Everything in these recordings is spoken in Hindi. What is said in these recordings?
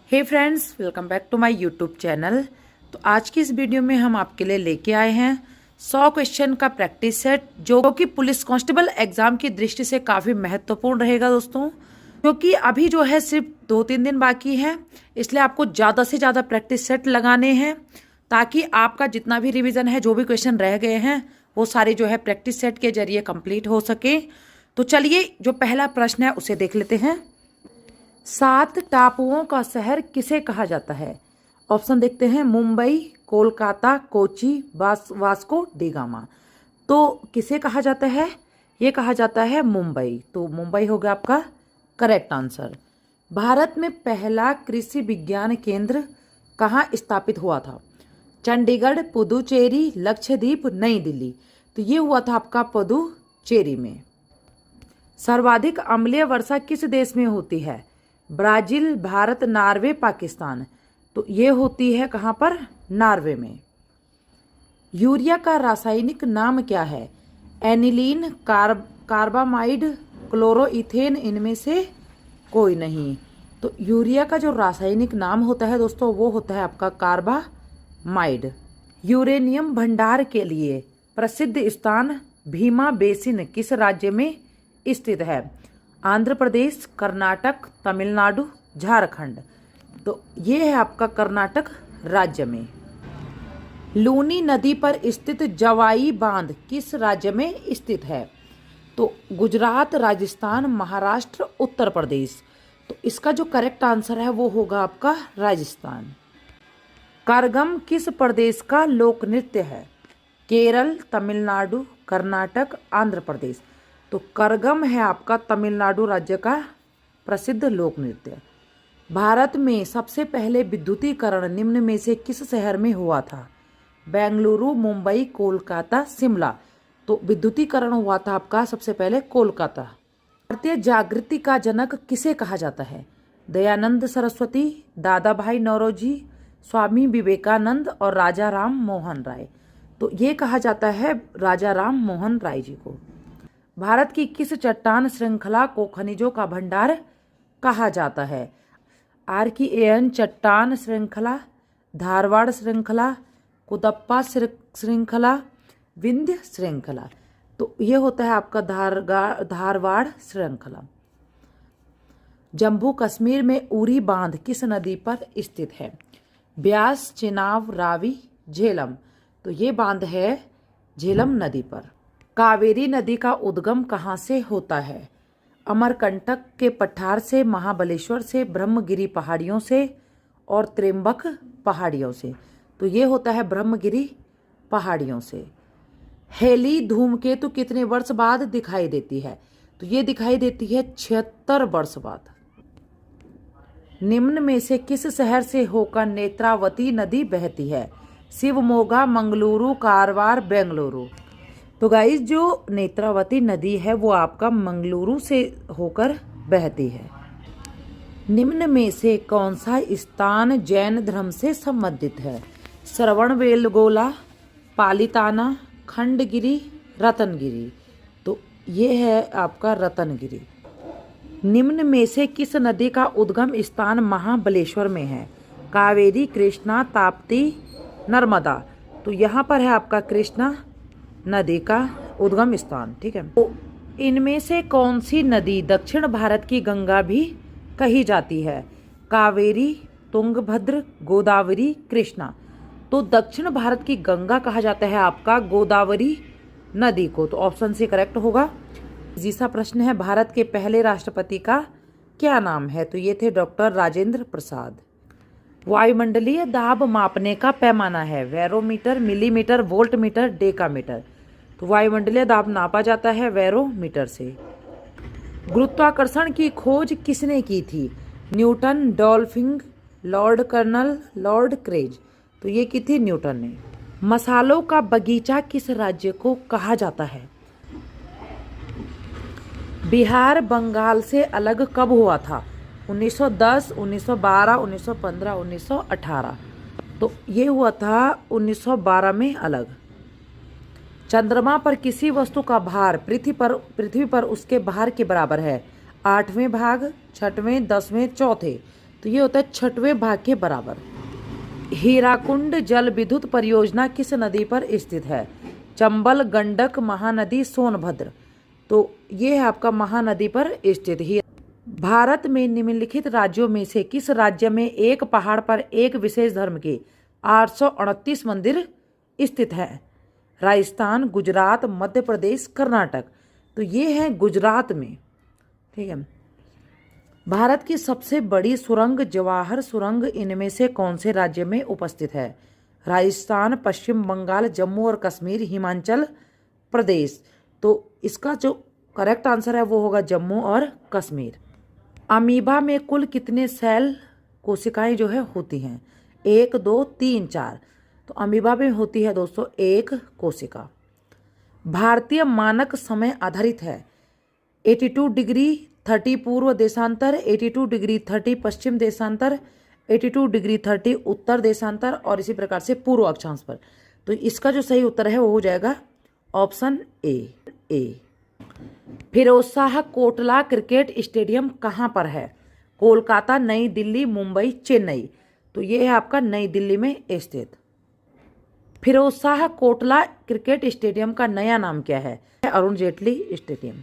Hey friends, welcome back to my YouTube channel. तो आज की इस वीडियो में हम आपके लिए लेके आए हैं 100 क्वेश्चन का प्रैक्टिस सेट, जो कि पुलिस कांस्टेबल एग्जाम की दृष्टि से काफ़ी महत्वपूर्ण रहेगा दोस्तों। क्योंकि अभी जो है सिर्फ 2-3 दिन बाकी हैं, इसलिए आपको ज़्यादा से ज़्यादा प्रैक्टिस सेट लगाने हैं ताकि आपका जितना भी रिवीजन है, जो भी क्वेश्चन रह गए हैं, वो सारे जो है प्रैक्टिस सेट के जरिए कंप्लीट हो सके। तो चलिए, जो पहला प्रश्न है उसे देख लेते हैं। 7 टापुओं का शहर किसे कहा जाता है? ऑप्शन देखते हैं। Mumbai, Kolkata, Kochi, Vasco D gamma. तो किसे कहा जाता है? ये कहा जाता है मुंबई। तो मुंबई होगा आपका करेक्ट आंसर। भारत में पहला कृषि विज्ञान केंद्र कहाँ स्थापित हुआ था? चंडीगढ़, पुदुचेरी, लक्षद्वीप, नई दिल्ली। तो ये हुआ था आपका पुदुचेरी में। सर्वाधिक अम्लीय वर्षा किस देश में होती है? Brazil, Bharat, Norway, Pakistan. तो ये होती है कहाँ पर? नॉर्वे में। यूरिया का रासायनिक नाम क्या है? एनिलीन, कार्बामाइड, क्लोरोइथेन, इनमें से कोई नहीं। तो यूरिया का जो रासायनिक नाम होता है दोस्तों, वो होता है आपका कार्बामाइड। यूरेनियम भंडार के लिए प्रसिद्ध स्थान भीमा बेसिन किस राज्य में स्थित है? आंध्र प्रदेश, कर्नाटक, तमिलनाडु, झारखंड। तो ये है आपका कर्नाटक राज्य में। लूनी नदी पर स्थित जवाई बांध किस राज्य में स्थित है? तो गुजरात, राजस्थान, महाराष्ट्र, उत्तर प्रदेश। तो इसका जो करेक्ट आंसर है वो होगा आपका राजस्थान। करगम किस प्रदेश का लोक नृत्य है? केरल, तमिलनाडु, कर्नाटक, आंध्र प्रदेश। तो करगम है आपका तमिलनाडु राज्य का प्रसिद्ध लोक नृत्य। भारत में सबसे पहले विद्युतीकरण निम्न में से किस शहर में हुआ था? बेंगलुरु, मुंबई, कोलकाता, शिमला। तो विद्युतीकरण हुआ था आपका सबसे पहले कोलकाता। भारतीय जागृति का जनक किसे कहा जाता है? दयानंद सरस्वती, दादा भाई नौरोजी, स्वामी विवेकानंद और राजा राम मोहन राय। तो ये कहा जाता है राजा राम मोहन राय जी को। भारत की किस चट्टान श्रृंखला को खनिजों का भंडार कहा जाता है? आर्कियन चट्टान श्रृंखला, धारवाड़ श्रृंखला, कुदप्पा श्रृंखला, विंध्य श्रृंखला। तो ये होता है आपका धारवाड़ श्रृंखला। जम्मू कश्मीर में उरी बांध किस नदी पर स्थित है? ब्यास, चिनाब, रावी, झेलम। तो ये बांध है झेलम नदी पर। कावेरी नदी का उद्गम कहाँ से होता है? अमरकंटक के पठार से, महाबलेश्वर से, ब्रह्मगिरी पहाड़ियों से और त्रिम्बक पहाड़ियों से। तो ये होता है ब्रह्मगिरी पहाड़ियों से। हेली धूमकेतु कितने वर्ष बाद दिखाई देती है? तो ये दिखाई देती है 76 वर्ष बाद। निम्न में से किस शहर से होकर नेत्रावती नदी बहती है? शिवमोगा, मंगलुरु, कारवार, बेंगलुरु। तो गाइस, जो नेत्रावती नदी है वो आपका मंगलुरु से होकर बहती है। निम्न में से कौन सा स्थान जैन धर्म से संबंधित है? श्रवणबेलगोला, पालिताना, खंडगिरी, रतनगिरी। तो ये है आपका रतनगिरी। निम्न में से किस नदी का उद्गम स्थान महाबलेश्वर में है? कावेरी, कृष्णा, ताप्ती, नर्मदा। तो यहाँ पर है आपका कृष्णा नदी का उद्गम स्थान। ठीक है। तो इनमें से कौन सी नदी दक्षिण भारत की गंगा भी कही जाती है? कावेरी, तुंगभद्र, गोदावरी, कृष्णा। तो दक्षिण भारत की गंगा कहा जाता है आपका गोदावरी नदी को। तो ऑप्शन से करेक्ट होगा। जीसा प्रश्न है, भारत के पहले राष्ट्रपति का क्या नाम है? तो ये थे डॉक्टर राजेंद्र प्रसाद। वायुमंडलीय दाब मापने का पैमाना है? Barometer, millimetre, voltmeter, decametre. तो वायुमंडलीय दाब नापा जाता है बैरोमीटर से। गुरुत्वाकर्षण की खोज किसने की थी? न्यूटन, डॉल्फिंग, लॉर्ड कर्नल, लॉर्ड क्रेज। तो ये की थी न्यूटन ने। मसालों का बगीचा किस राज्य को कहा जाता है? बिहार बंगाल से अलग कब हुआ था? 1910, 1912, 1915, 1918। तो ये हुआ था 1912 में अलग। चंद्रमा पर किसी वस्तु का भार पृथ्वी पर उसके भार के बराबर है? 8वें भाग, 6वें, 10वें, चौथे। तो ये होता है 6वें भाग के बराबर। हीराकुंड जल विद्युत परियोजना किस नदी पर स्थित है? चंबल, गंडक, महानदी, सोनभद्र। तो ये है आपका महानदी पर स्थित ही। भारत में निम्नलिखित राज्यों में से किस राज्य में एक पहाड़ पर एक विशेष धर्म के 829 मंदिर स्थित हैं? राजस्थान, गुजरात, मध्य प्रदेश, कर्नाटक। तो ये है गुजरात में। ठीक है। भारत की सबसे बड़ी सुरंग जवाहर सुरंग इनमें से कौन से राज्य में उपस्थित है? राजस्थान, पश्चिम बंगाल, जम्मू और कश्मीर, हिमाचल प्रदेश। तो इसका जो करेक्ट आंसर है वो होगा जम्मू और कश्मीर। अमीबा में कुल कितने सेल कोशिकाएं जो है होती हैं? 1, 2, 3, 4। तो अमीबा में होती है दोस्तों 1 कोशिका। भारतीय मानक समय आधारित है 82 डिग्री 30 पूर्व देशांतर, 82 डिग्री 30 पश्चिम देशांतर, 82 डिग्री 30 उत्तर देशांतर और इसी प्रकार से पूर्व अक्षांश पर। तो इसका जो सही उत्तर है वो हो जाएगा option A. Firozshah Kotla cricket stadium कहाँ पर है? कोलकाता, नई दिल्ली, मुंबई, चेन्नई। तो ये है आपका नई दिल्ली में स्थित। फिरोजशाह कोटला क्रिकेट स्टेडियम का नया नाम क्या है? अरुण जेटली स्टेडियम।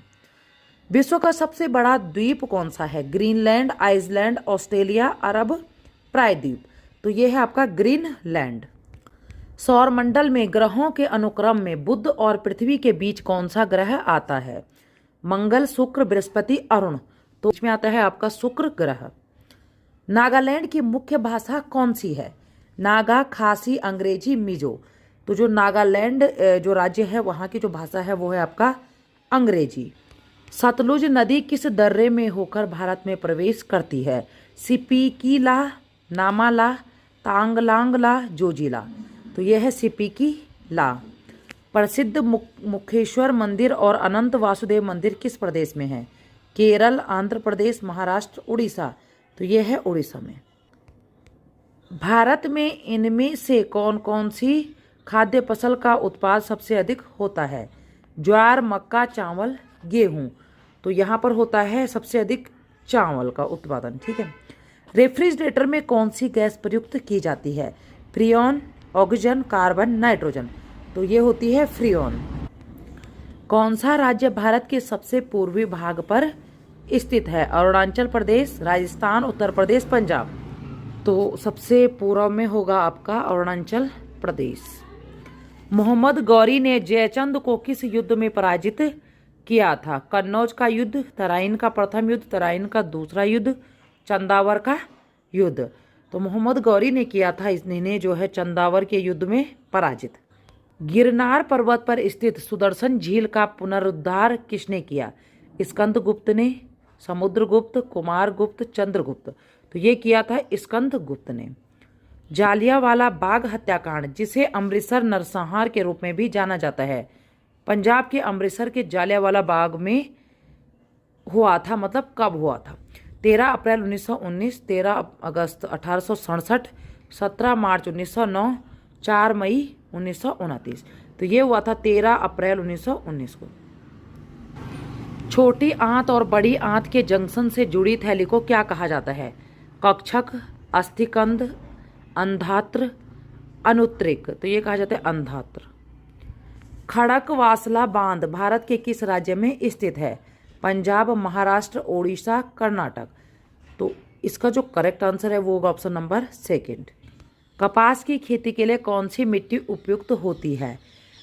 विश्व का सबसे बड़ा द्वीप कौन सा है? ग्रीनलैंड, आइसलैंड, ऑस्ट्रेलिया, अरब प्रायद्वीप। तो ये है आपका ग्रीनलैंड। सौरमंडल में ग्रहों के अनुक्रम में बुध और पृथ्वी के बीच कौन सा ग्रह आता है? मंगल, शुक्र, बृहस्पति, अरुण। तो इसमें आता है आपका शुक्र ग्रह। नागालैंड की मुख्य भाषा कौन सी है? नागा, खासी, अंग्रेजी, मिजो। तो जो नागालैंड जो राज्य है वहाँ की जो भाषा है वो है आपका अंग्रेजी। सतलुज नदी किस दर्रे में होकर भारत में प्रवेश करती है? सिपिकीला, नामाला, तांगलांगला, जोजिला। तो यह है सिपिकीला। प्रसिद्ध मुखेश्वर मंदिर और अनंत वासुदेव मंदिर किस प्रदेश में है? केरल, आंध्र प्रदेश, महाराष्ट्र, उड़ीसा। तो यह है उड़ीसा में। भारत में इनमें से कौन कौन सी खाद्य फसल का उत्पाद सबसे अधिक होता है? ज्वार, मक्का, चावल, गेहूं। तो यहाँ पर होता है सबसे अधिक चावल का उत्पादन। ठीक है। रेफ्रिजरेटर में कौन सी गैस प्रयुक्त की जाती है? Freon, oxygen, carbon, nitrogen. तो ये होती है फ्रीऑन। कौन सा राज्य भारत के सबसे पूर्वी भाग पर स्थित है? अरुणाचल प्रदेश, राजस्थान, उत्तर प्रदेश, पंजाब। तो सबसे पूर्व में होगा आपका अरुणाचल प्रदेश। मोहम्मद गौरी ने जयचंद को किस युद्ध में पराजित किया था? कन्नौज का युद्ध, तराइन का प्रथम युद्ध, तराइन का दूसरा युद्ध, चंदावर का युद्ध। तो मोहम्मद गौरी ने किया था इन्हें जो है चंदावर के युद्ध में पराजित। गिरनार पर्वत पर स्थित सुदर्शन झील का पुनरुद्धार किसने किया? स्कंदगुप्त ने, समुद्रगुप्त, कुमारगुप्त, चंद्रगुप्त। तो ये किया था स्कंदगुप्त ने। जालियांवाला बाग हत्याकांड जिसे अमृतसर नरसंहार के रूप में भी जाना जाता है, पंजाब के अमृतसर के जालियांवाला बाग में हुआ था। मतलब कब हुआ था? 13 अप्रैल 1919, 13 अगस्त 1867, 17 मार्च 1909, 4 मई 1929। तो ये हुआ था 13 अप्रैल 1919 को। छोटी आंत और बड़ी आंत के जंक्शन से जुड़ी थैली को क्या कहा जाता है? कक्षक, अस्थिकंद, अंधात्र, अनुत्तरिक। तो ये कहा जाता है अंधात्र। खड़कवासला बांध भारत के किस राज्य में स्थित है? पंजाब, महाराष्ट्र, ओडिशा, कर्नाटक। तो इसका जो करेक्ट आंसर है वो होगा ऑप्शन नंबर 2। कपास की खेती के लिए कौन सी मिट्टी उपयुक्त होती है?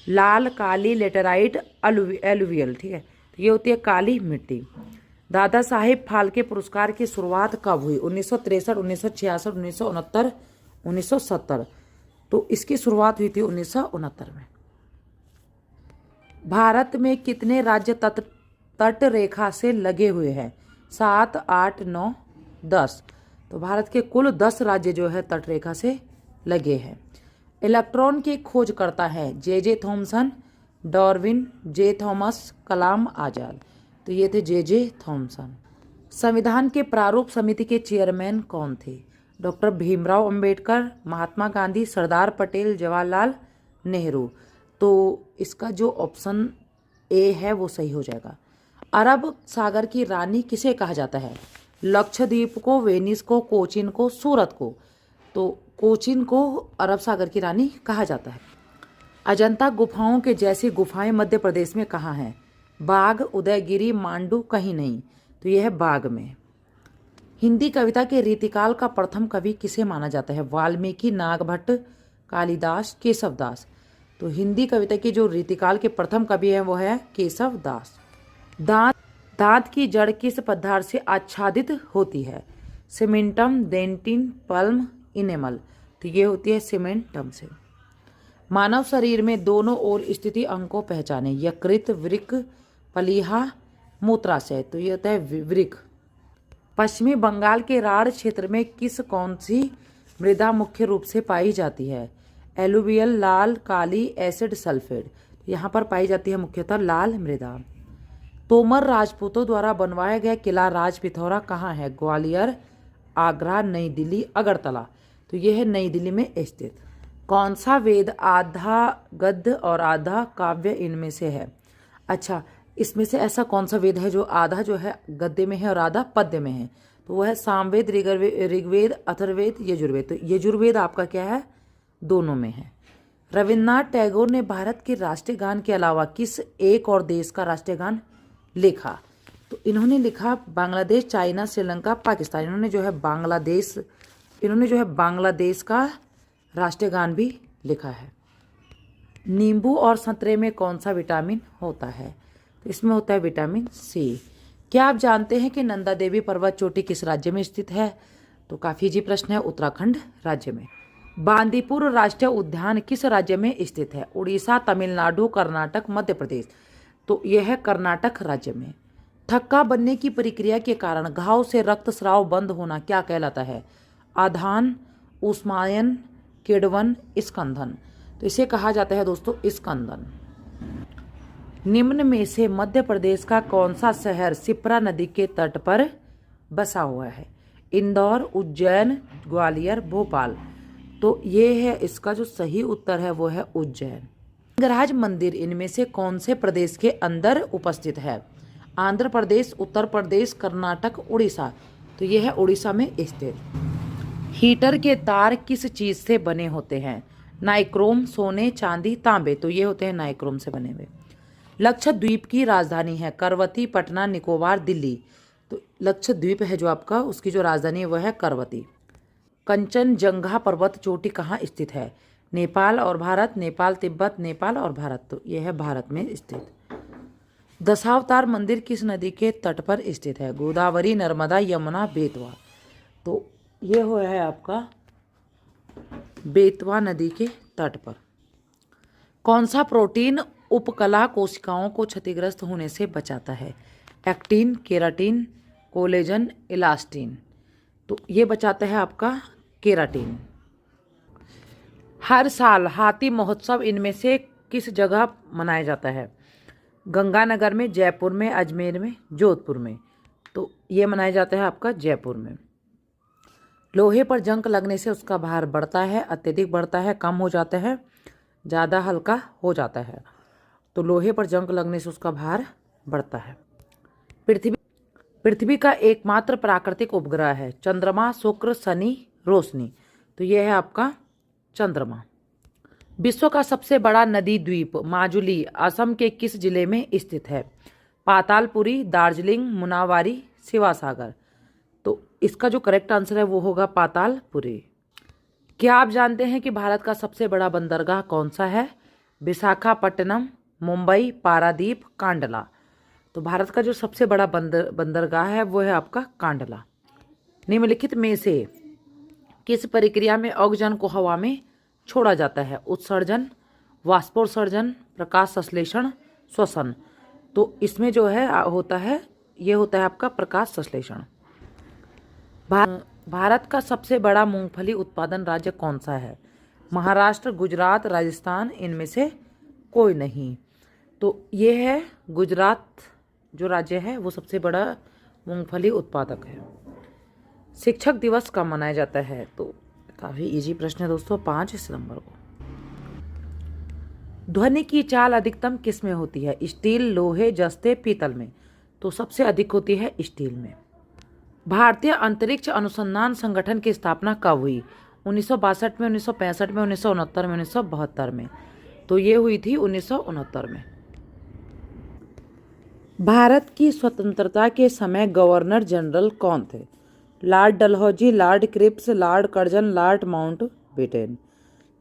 लाल, काली, लेटेराइट, एलुवियल। ठीक है। तो ये होती है काली मिट्टी। दादा साहेब फाल्के पुरस्कार की शुरुआत कब हुई? 1963, 1966, 1969, 1970। तो इसकी शुरुआत हुई थी 1969 में। भारत में कितने राज्य तट रेखा से लगे हुए हैं? 7, 8, 9, 10। तो भारत के कुल 10 राज्य जो है तट रेखा से लगे हैं। इलेक्ट्रॉन की खोज करता है जे थॉमसन, डार्विन, जे थॉमस, कलाम, आजाद। तो ये थे जे थॉमसन। संविधान के प्रारूप समिति के चेयरमैन कौन थे? डॉक्टर भीमराव अंबेडकर, महात्मा गांधी, सरदार पटेल, जवाहरलाल नेहरू। तो इसका जो ऑप्शन ए है वो सही हो जाएगा। अरब सागर की रानी किसे कहा जाता है? लक्षद्वीप को, वेनिस को, कोचीन को, सूरत को। तो कोचीन को अरब सागर की रानी कहा जाता है। अजंता गुफाओं के जैसी गुफाएं मध्य प्रदेश में कहाँ हैं? बाग, उदयगिरी, मांडू, कहीं नहीं। तो यह है बाग में। हिंदी कविता के रीतिकाल का प्रथम कवि किसे माना जाता है? वाल्मीकि, नागभट्ट, कालिदास, केशवदास। तो हिंदी कविता की जो रीतिकाल के प्रथम कवि है वो है केशवदास। दांत की जड़ किस पदार्थ से आच्छादित होती है? Cementum, dentine, pulp, enamel. तो ये होती है सीमेंटम से। मानव शरीर में दोनों ओर स्थिति अंग को पहचाने। यकृत, वृक्क, प्लीहा, मूत्राशय। तो ये होता है वृक्क। पश्चिमी बंगाल के राढ़ क्षेत्र में कौन सी मृदा मुख्य रूप से पाई जाती है? एलुवियल, लाल, काली, एसिड, सल्फेट। यहाँ पर पाई जाती है मुख्यतः लाल मृदा। तोमर राजपूतों द्वारा बनवाया गया किला राज पिथौरा कहाँ है? ग्वालियर, आगरा, नई दिल्ली, अगरतला। तो यह है नई दिल्ली में स्थित। कौन सा वेद आधा गद्य और आधा काव्य इनमें से है? अच्छा, इसमें से ऐसा कौन सा वेद है जो आधा जो है गद्य में है और आधा पद्य में है? तो वह है सामवेद, ऋग्वेद, अथर्ववेद, यजुर्वेद। तो यजुर्वेद आपका क्या है? दोनों में है। रविन्द्रनाथ टैगोर ने भारत के राष्ट्रीय गान के अलावा किस एक और देश का राष्ट्रीय गान लिखा? तो इन्होंने लिखा बांग्लादेश, चाइना, श्रीलंका, पाकिस्तान। इन्होंने जो है बांग्लादेश का राष्ट्रीय गान भी लिखा है। नींबू और संतरे में कौन सा विटामिन होता है? तो इसमें होता है विटामिन सी। क्या आप जानते हैं कि नंदा देवी पर्वत चोटी किस राज्य में स्थित है? तो काफी इजी प्रश्न है, उत्तराखंड राज्य में। बांदीपुर राष्ट्रीय उद्यान किस राज्य में स्थित है? उड़ीसा, तमिलनाडु, कर्नाटक, मध्य प्रदेश। तो यह है कर्नाटक राज्य में। थक्का बनने की प्रक्रिया के कारण घाव से रक्तस्राव बंद होना क्या कहलाता है? आधान, ऊष्मायन, किण्वन, स्कंदन। तो इसे कहा जाता है दोस्तों स्कंदन। निम्न में से मध्य प्रदेश का कौन सा शहर शिप्रा नदी के तट पर बसा हुआ है? इंदौर, उज्जैन, ग्वालियर, भोपाल। तो ये है इसका जो सही उत्तर है वो है उज्जैन। लिंगराज मंदिर इनमें से कौन से प्रदेश के अंदर उपस्थित है? आंध्र प्रदेश, उत्तर प्रदेश, कर्नाटक, उड़ीसा। तो यह है उड़ीसा में स्थित। हीटर के तार किस चीज से बने होते हैं? नाइक्रोम, सोने, चांदी, तांबे। तो ये होते हैं नाइक्रोम से बने हुए। लक्षद्वीप की राजधानी है करवती, पटना, निकोबार, दिल्ली। तो लक्षद्वीप है जो आपका, उसकी जो राजधानी है वह है करवती। कंचनजंगा पर्वत चोटी कहाँ स्थित है? नेपाल और भारत, नेपाल, तिब्बत, नेपाल और भारत। तो यह है भारत में स्थित। दशावतार मंदिर किस नदी के तट पर स्थित है? गोदावरी, नर्मदा, यमुना, बेतवा। तो ये हुआ है आपका बेतवा नदी के तट पर। कौन सा प्रोटीन उपकला कोशिकाओं को क्षतिग्रस्त होने से बचाता है? Actin, keratin, collagen, elastin. तो ये बचाता है आपका केराटिन। हर साल हाथी महोत्सव इनमें से किस जगह मनाया जाता है? गंगानगर में, जयपुर में, अजमेर में, जोधपुर में। तो ये मनाया जाता है आपका जयपुर में। लोहे पर जंग लगने से उसका भार बढ़ता है, अत्यधिक बढ़ता है, कम हो जाता है, ज़्यादा हल्का हो जाता है। तो लोहे पर जंग लगने से उसका भार बढ़ता है। पृथ्वी का एकमात्र प्राकृतिक उपग्रह है? चंद्रमा, शुक्र, शनि, रोशनी। तो यह है आपका चंद्रमा। विश्व का सबसे बड़ा नदी द्वीप माजुली असम के किस जिले में स्थित है? पातालपुरी, दार्जिलिंग, मुनावारी, शिवासागर। तो इसका जो करेक्ट आंसर है वो होगा पातालपुरी। क्या आप जानते हैं कि भारत का सबसे बड़ा बंदरगाह कौन सा है? विशाखापट्टनम, मुंबई, पारादीप, कांडला। तो भारत का जो सबसे बड़ा बंदरगाह है वो है आपका कांडला। निम्नलिखित में से किस प्रक्रिया में ऑक्सीजन को हवा में छोड़ा जाता है? उत्सर्जन, वाष्पोत्सर्जन, प्रकाश संश्लेषण, श्वसन। तो इसमें जो है होता है ये होता है आपका प्रकाश संश्लेषण। भारत का सबसे बड़ा मूंगफली उत्पादन राज्य कौन सा है? महाराष्ट्र, गुजरात, राजस्थान, इनमें से कोई नहीं। तो ये है गुजरात जो राज्य है वो सबसे बड़ा मूंगफली उत्पादक है। शिक्षक दिवस कब मनाया जाता है? तो काफ़ी इजी प्रश्न है दोस्तों, 5 सितंबर को। ध्वनि की चाल अधिकतम किस में होती है? स्टील, लोहे, जस्ते, पीतल में। तो सबसे अधिक होती है स्टील में। भारतीय अंतरिक्ष अनुसंधान संगठन की स्थापना कब हुई? 1962 में, 1965 में, 1969 में, 1972 में। तो ये हुई थी 1969 में। भारत की स्वतंत्रता के समय गवर्नर जनरल कौन थे? Lord Dalhousie, lord Cripps, lord Curzon, lord Mountbatten.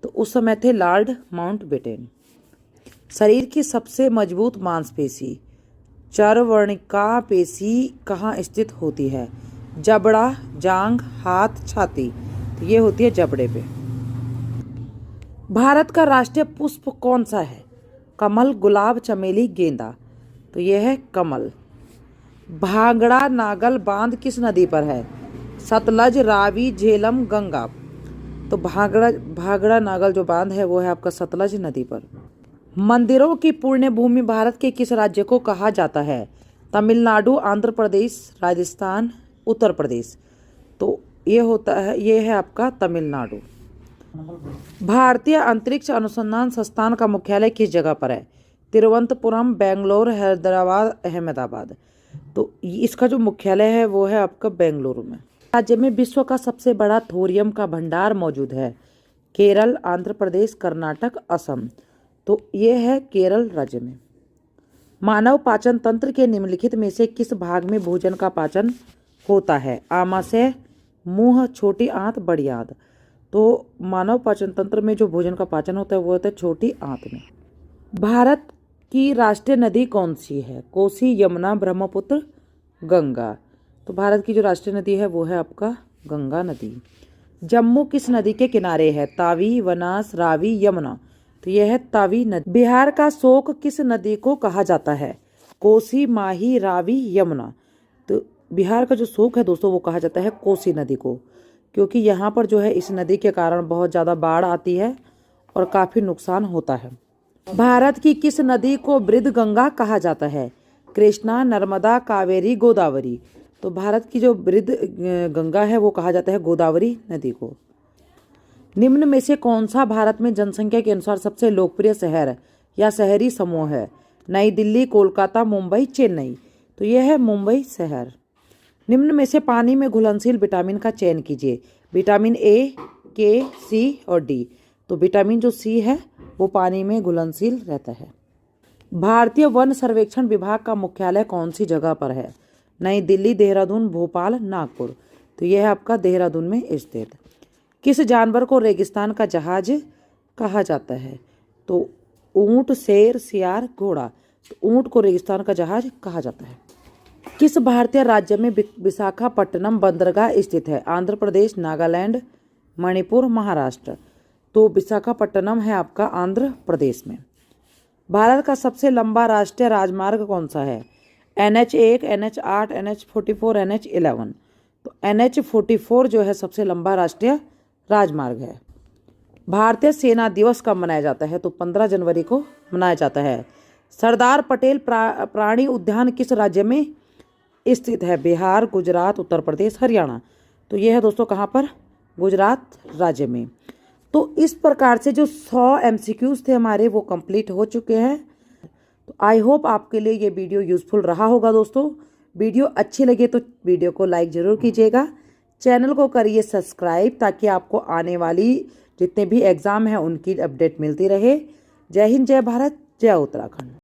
तो उस समय थे लॉर्ड माउंटबेटन। शरीर की सबसे मजबूत मांसपेशी चरवर्णिका पेशी कहाँ स्थित होती है? जबड़ा, जांघ, हाथ, छाती। तो ये होती है जबड़े पे। भारत का राष्ट्रीय पुष्प कौन सा है? कमल, गुलाब, चमेली, गेंदा। तो यह है कमल। भांगड़ा नागल बांध किस नदी पर है? सतलज, रावी, झेलम, गंगा। तो भांगड़ा नागल जो बांध है वो है आपका सतलज नदी पर। मंदिरों की पुण्य भूमि भारत के किस राज्य को कहा जाता है? तमिलनाडु, आंध्र प्रदेश, राजस्थान, उत्तर प्रदेश। तो ये है आपका तमिलनाडु। भारतीय अंतरिक्ष अनुसंधान संस्थान का मुख्यालय किस जगह पर है? तिरुवनंतपुरम, बेंगलोर, हैदराबाद, अहमदाबाद। तो इसका जो मुख्यालय है वो है आपका बेंगलुरु में। राज्य में विश्व का सबसे बड़ा थोरियम का भंडार मौजूद है? केरल, आंध्र प्रदेश, कर्नाटक, असम। तो ये है केरल राज्य में। मानव पाचन तंत्र के निम्नलिखित में से किस भाग में भोजन का पाचन होता है? आमाशय, मुंह, छोटी आंत, बड़ी आंत। तो मानव पाचन तंत्र में जो भोजन का पाचन होता है वो होता है छोटी आंत में। भारत की राष्ट्रीय नदी कौन सी है? कोसी, यमुना, ब्रह्मपुत्र, गंगा। तो भारत की जो राष्ट्रीय नदी है वो है आपका गंगा नदी। जम्मू किस नदी के किनारे है? तावी, वनास, रावी, यमुना। तो यह है तावी नदी। बिहार का शोक किस नदी को कहा जाता है? कोसी, माही, रावी, यमुना। तो बिहार का जो शोक है दोस्तों वो कहा जाता है कोसी नदी को, क्योंकि यहाँ पर जो है इस नदी के कारण बहुत ज़्यादा बाढ़ आती है और काफ़ी नुकसान होता है। भारत की किस नदी को वृद्ध गंगा कहा जाता है? कृष्णा, नर्मदा, कावेरी, गोदावरी। तो भारत की जो वृद्ध गंगा है वो कहा जाता है गोदावरी नदी को। निम्न में से कौन सा भारत में जनसंख्या के अनुसार सबसे लोकप्रिय शहर या शहरी समूह है? नई दिल्ली, कोलकाता, मुंबई, चेन्नई। तो यह है मुंबई शहर। निम्न में से पानी में घुलनशील विटामिन का चयन कीजिए। विटामिन ए, के, सी और डी। तो विटामिन जो सी है वो पानी में घुलनशील रहता है। भारतीय वन सर्वेक्षण विभाग का मुख्यालय कौन सी जगह पर है? नई दिल्ली, देहरादून, भोपाल, नागपुर। तो यह है आपका देहरादून में स्थित। किस जानवर को रेगिस्तान का जहाज कहा जाता है? तो ऊंट, शेर, सियार, घोड़ा। तो ऊंट को रेगिस्तान का जहाज कहा जाता है। किस भारतीय राज्य में विशाखापट्टनम बंदरगाह स्थित है? आंध्र प्रदेश, नागालैंड, मणिपुर, महाराष्ट्र। तो विशाखापट्टनम है आपका आंध्र प्रदेश में। भारत का सबसे लंबा राष्ट्रीय राजमार्ग कौन सा है? NH1, NH8, NH44, NH11। तो NH44 जो है सबसे लंबा राष्ट्रीय राजमार्ग है। भारतीय सेना दिवस कब मनाया जाता है? तो 15 जनवरी को मनाया जाता है। सरदार पटेल प्राणी उद्यान किस राज्य में स्थित है? बिहार, गुजरात, उत्तर प्रदेश, हरियाणा। तो यह है दोस्तों कहाँ पर? गुजरात राज्य में। तो इस प्रकार से जो 100 MCQs थे हमारे वो कंप्लीट हो चुके हैं। तो आई होप आपके लिए ये वीडियो यूज़फुल रहा होगा दोस्तों। वीडियो अच्छी लगे तो वीडियो को लाइक ज़रूर कीजिएगा। चैनल को करिए सब्सक्राइब ताकि आपको आने वाली जितने भी एग्ज़ाम हैं उनकी अपडेट मिलती रहे। जय हिंद, जय भारत, जय उत्तराखंड।